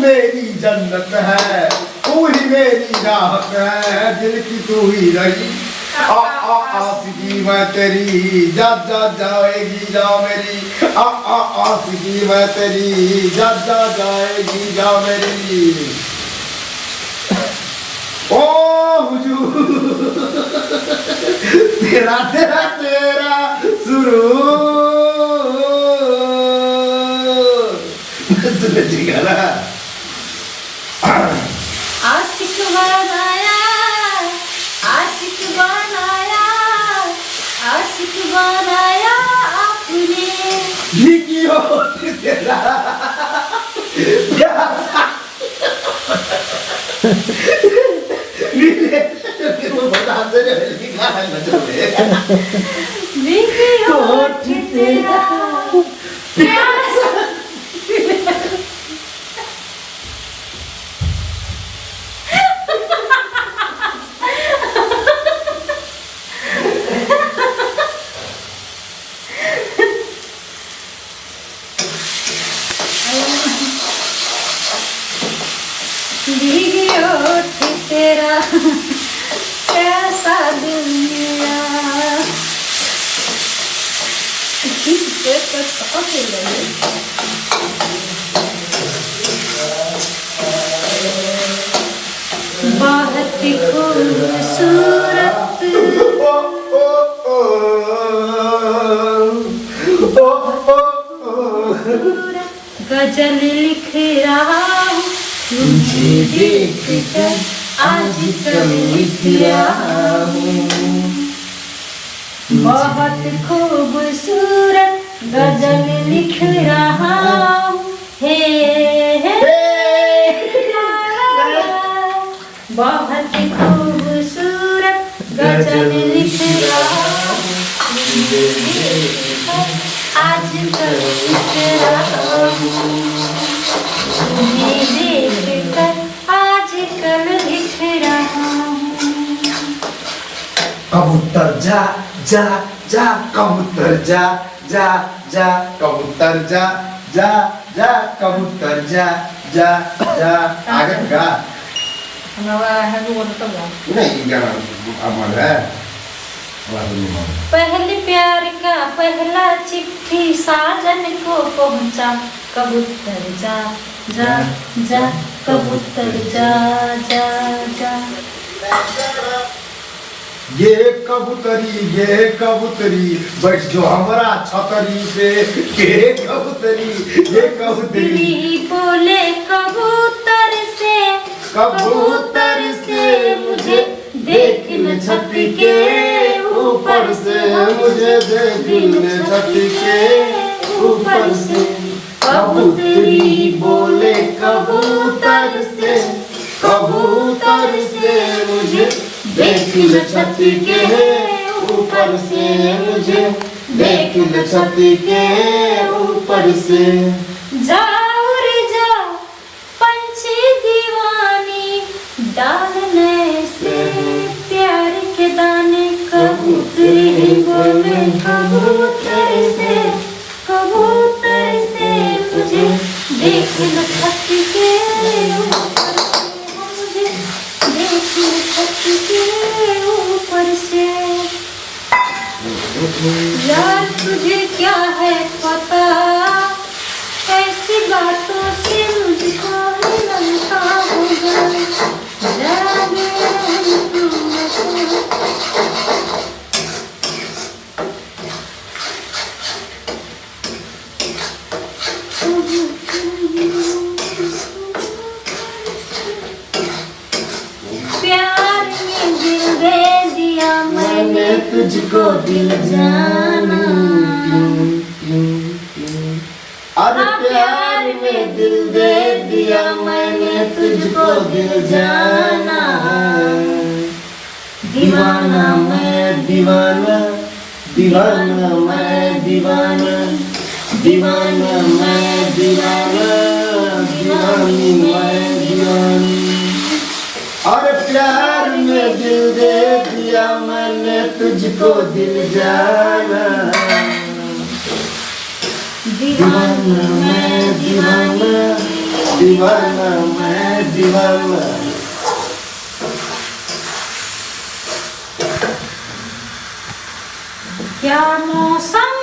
मेरी जन्नत है, तू ही मेरी राहत है, दिल की तू ही रही। आशिकी मैं तेरी, जा जा जाएगी जा मेरी, आशिकी मैं तेरी, जा जा जाएगी जा मेरी। ओ हुजूर तेरा तेरा तेरा सुरूर आशिक बनाया, आशिक बनाया, आशिक बनाया आपने। भीगी होठ तेरा प्यासा नीले वो बता दे लिखा है नजर भीगी होठ तेरा प्यासा। भीगी होठ तेरा कैसा दिल मेरा। बहुत खूबसूरत गजल लिख रहा हूँ तुझे देख कर, आज कल लिख रहा हूँ। बहुत खूबसूरत गजल लिख रहा हूँ, हे बहुत खूबसूरत गजल लिख रहा हूँ, आज कल लिख रहा हूँ। देख कर आज कल लिख रहा हूँ। कबूतर जा जा जा, कबूतर जा जा जा, कबूतर जा जा जा, कबूतर जा जा जा। आगे का हमारा है वो तो नहीं गाना अमर है। पहले प्यार का पहला चिट्ठी साजन को पहुंचा, कबूतर जा जा जा, कबूतर जा जा जा। ये कबूतरी बैठ जो हमारा छतरी पे, ये कबूतरी बोले कबूतर से मुझे देख न छत के ऊपर से, मुझे देख न छत के ऊपर से। कबूतरी बोले कबूतर से मुझे देख न छत के ऊपर से, मुझे देख न छत के ऊपर से। जाओ रे जाओ पंछी दीवानी, डालने से प्यार के दाने। कबूतरी बोले कबूतर से मुझे देख न छत के ऊपर से, मुझे देख न छत के ऊपर से। यार तुझे क्या है पता, ऐसी बातों से मुझको लगता होगा। जाने प्यार में दिल दे दिया मैंने तुझको, दिल जाना। अरे प्यार में दिल दे दिया मैंने तुझको, दिल जाना। दीवाना मैं दीवाना, दीवाना मैं दीवाना, दीवाना मैं दीवाना, दीवानी मैं दीवानी। अरे प्यार में दिल दे दिया मैंने तुझको, दिल जाना। दीवाना मैं दीवाना, दीवाना मैं दीवाना। क्या मौसम